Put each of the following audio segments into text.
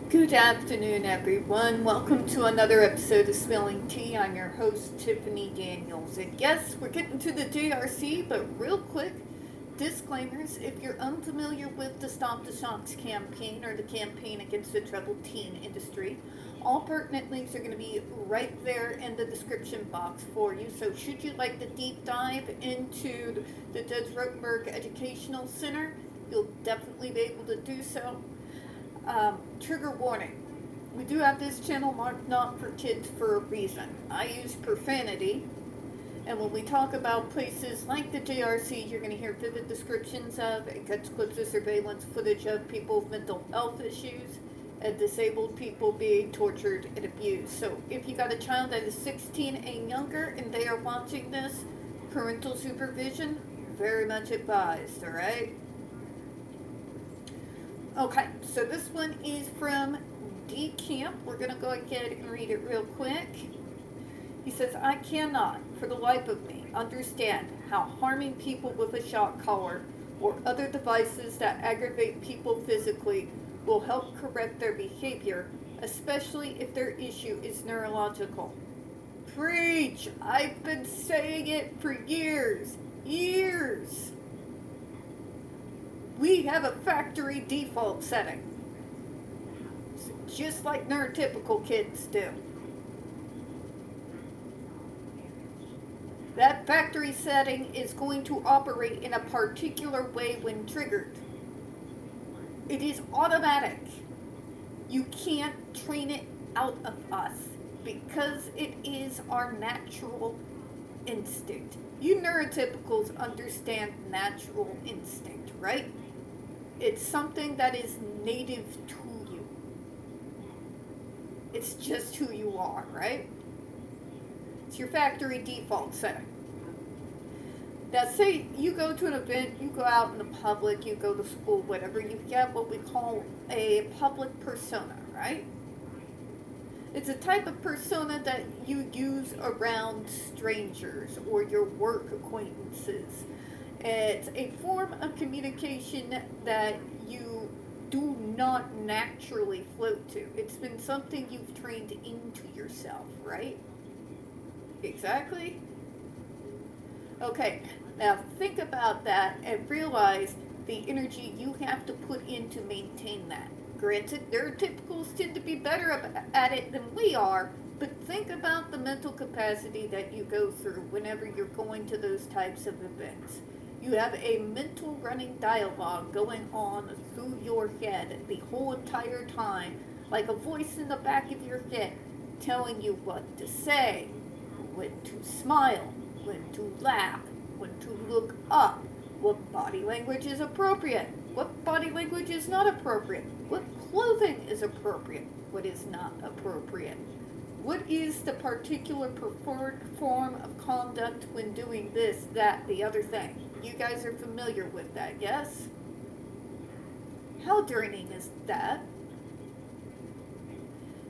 Good afternoon, everyone. Welcome to another episode of Spilling Tea. I'm your host, Tiffany Daniels. And yes, we're getting to the JRC, but real quick, disclaimers. If you're unfamiliar with the Stop the Shocks campaign or the campaign against the troubled teen industry, all pertinent links are going to be right there in the description box for you. So should you like the deep dive into the Judge Rotenberg Educational Center, you'll definitely be able to do so. Trigger warning. We do have this channel marked not for kids for a reason. I use profanity, and when we talk about places like the JRC, you're going to hear vivid descriptions of and catch clips of surveillance footage of people with mental health issues and disabled people being tortured and abused. So if you got a child that is 16 and younger and they are watching this, parental supervision, very much advised, alright? Okay, so this one is from D Camp. We're going to go ahead and read it real quick. He says, I cannot, for the life of me, understand how harming people with a shock collar or other devices that aggravate people physically will help correct their behavior, especially if their issue is neurological. Preach! I've been saying it for years. Years! We have a factory default setting, just like neurotypical kids do. That factory setting is going to operate in a particular way when triggered. It is automatic. You can't train it out of us because it is our natural instinct. You neurotypicals understand natural instinct, right? It's something that is native to you. It's just who you are, right? It's your factory default setting. Now, say you go to an event, you go out in the public, you go to school, whatever, you get what we call a public persona, right? It's a type of persona that you use around strangers or your work acquaintances. It's a form of communication that you do not naturally float to. It's been something you've trained into yourself, right? Exactly? Okay, now think about that and realize the energy you have to put in to maintain that. Granted, neurotypicals tend to be better at it than we are, but think about the mental capacity that you go through whenever you're going to those types of events. You have a mental running dialogue going on through your head the whole entire time, like a voice in the back of your head telling you what to say, when to smile, when to laugh, when to look up, what body language is appropriate, what body language is not appropriate, what clothing is appropriate, what is not appropriate. What is the particular preferred form of conduct when doing this, that, the other thing? You guys are familiar with that, yes? How draining is that?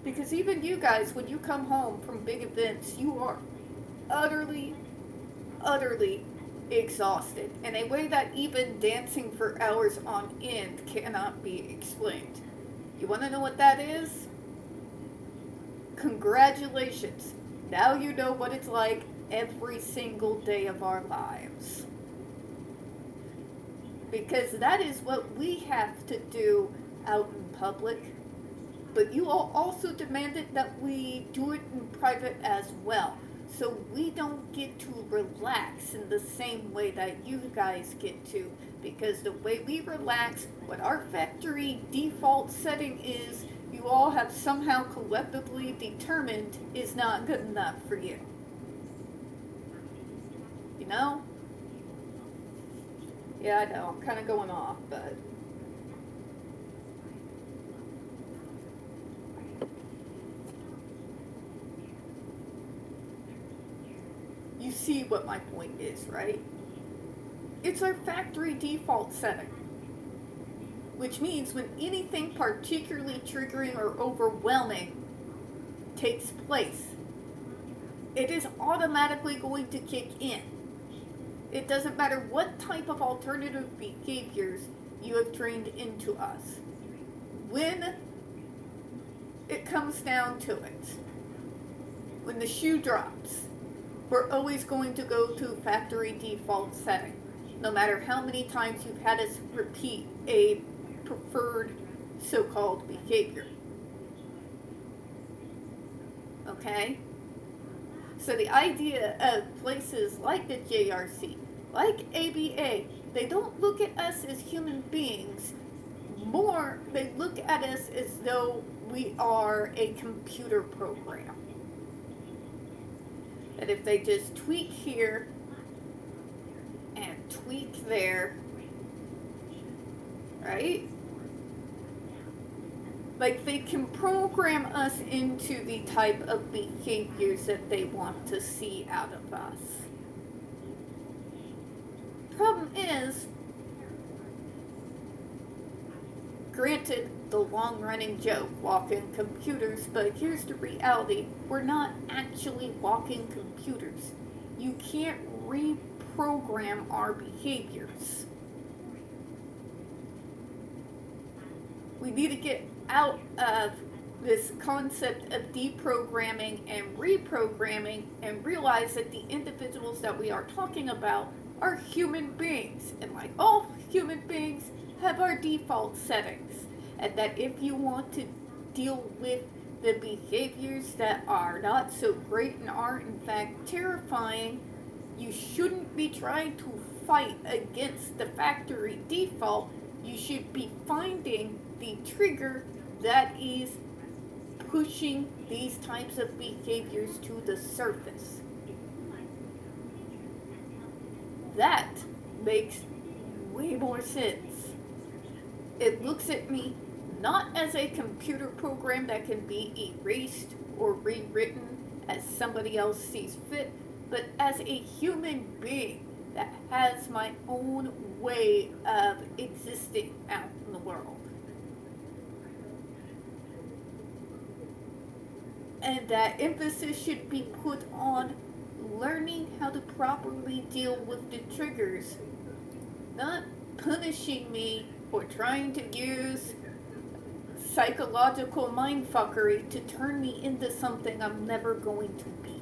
Because even you guys, when you come home from big events, you are utterly, utterly exhausted in a way that even dancing for hours on end cannot be explained. You want to know what that is? Congratulations. Now you know what it's like every single day of our lives. Because that is what we have to do out in public. But you all also demanded that we do it in private as well. So we don't get to relax in the same way that you guys get to. Because the way we relax, what our factory default setting is, you all have somehow collectively determined is not good enough for you. You know? Yeah, I know, I'm kind of going off, but... You see what my point is, right? It's our factory default setting. Which means when anything particularly triggering or overwhelming takes place, it is automatically going to kick in. It doesn't matter what type of alternative behaviors you have trained into us. When comes down to it, when the shoe drops, we're always going to go to factory default setting, no matter how many times you've had us repeat a preferred so-called behavior. Okay? So the idea of places like the JRC, like ABA, they don't look at us as human beings. More, they look at us as though we are a computer program. And if they just tweak here and tweak there, right? Like, they can program us into the type of behaviors that they want to see out of us. Problem is, granted, the long-running joke, walking computers, but here's the reality. We're not actually walking computers. You can't reprogram our behaviors. We need to get out of this concept of deprogramming and reprogramming and realize that the individuals that we are talking about are human beings. And like all human beings, have our default settings. And that if you want to deal with the behaviors that are not so great and are in fact terrifying, you shouldn't be trying to fight against the factory default. You should be finding the trigger that is pushing these types of behaviors to the surface. That makes way more sense. It looks at me not as a computer program that can be erased or rewritten as somebody else sees fit, but as a human being that has my own way of existing out in the world. And that emphasis should be put on learning how to properly deal with the triggers, not punishing me or trying to use psychological mindfuckery to turn me into something I'm never going to be.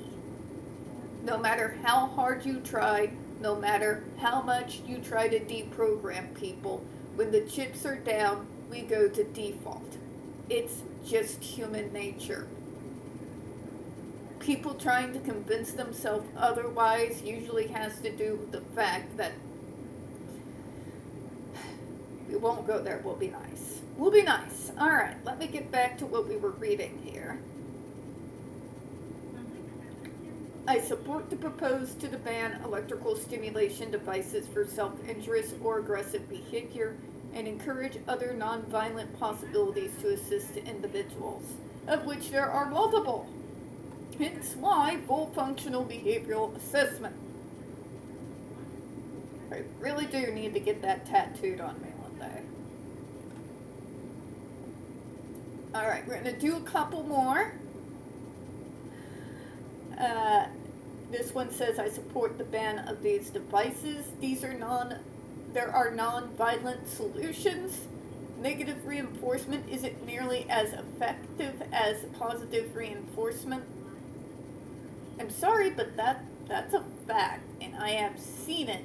No matter how hard you try, no matter how much you try to deprogram people, when the chips are down, we go to default. It's just human nature. People trying to convince themselves otherwise usually has to do with the fact that we won't go there. We'll be nice. We'll be nice. All right, let me get back to what we were reading here. I support the proposed to ban electrical stimulation devices for self-injurious or aggressive behavior and encourage other nonviolent possibilities to assist individuals, of which there are multiple. Hence why full functional behavioral assessment. I really do need to get that tattooed on me one day. Alright, we're going to do a couple more. This one says, I support the ban of these devices. There are non-violent solutions. Negative reinforcement isn't nearly as effective as positive reinforcement. I'm sorry, but that's a fact, and I have seen it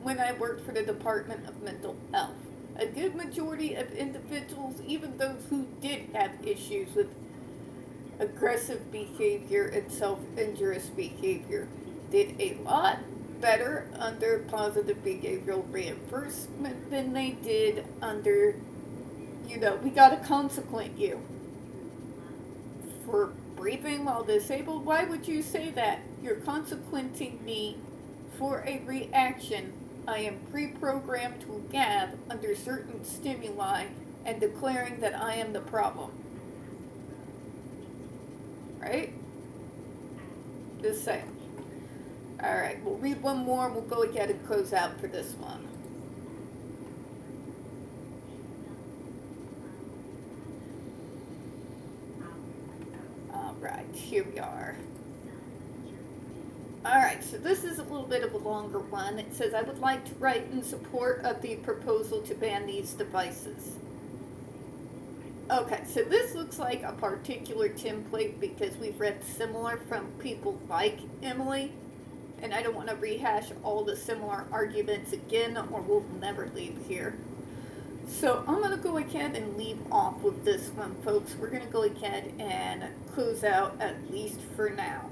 when I worked for the Department of Mental Health. A good majority of individuals, even those who did have issues with aggressive behavior and self-injurious behavior, did a lot better under positive behavioral reinforcement than they did under, we gotta consequent you for breathing while disabled. Why would you say that? You're consequenting me for a reaction I am pre-programmed to have under certain stimuli and declaring that I am the problem. Right? Just saying. Alright, we'll read one more and we'll go ahead and close out for this one. Alright, here we are. Alright, so this is a little bit of a longer one. It says, I would like to write in support of the proposal to ban these devices. Okay, so this looks like a particular template because we've read similar from people like Emily, and I don't want to rehash all the similar arguments again or we'll never leave here. So I'm going to go ahead and leave off with this one, folks. We're going to go ahead and close out, at least for now.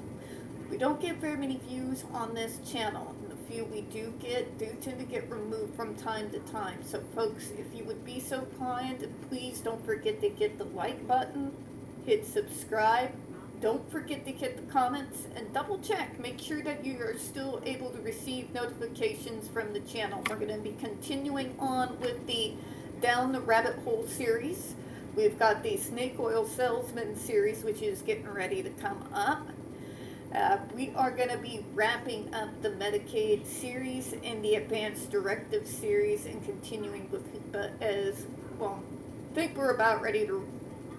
We don't get very many views on this channel. And the few we do tend to get removed from time to time. So folks, if you would be so kind, please don't forget to hit the like button, hit subscribe. Don't forget to hit the comments and double check. Make sure that you are still able to receive notifications from the channel. We're going to be continuing on with the Down the Rabbit Hole series. We've got the Snake Oil Salesman series, which is getting ready to come up. We are going to be wrapping up the Medicaid series and the Advanced Directive series and continuing with HIPAA as well. I think we're about ready to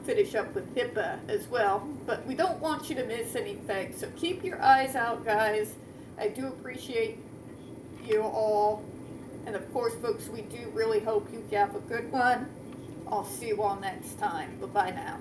finish up with HIPAA as well, but we don't want you to miss anything, so keep your eyes out, guys. I do appreciate you all, and of course, folks, we do really hope you have a good one. I'll see you all next time. Bye-bye now.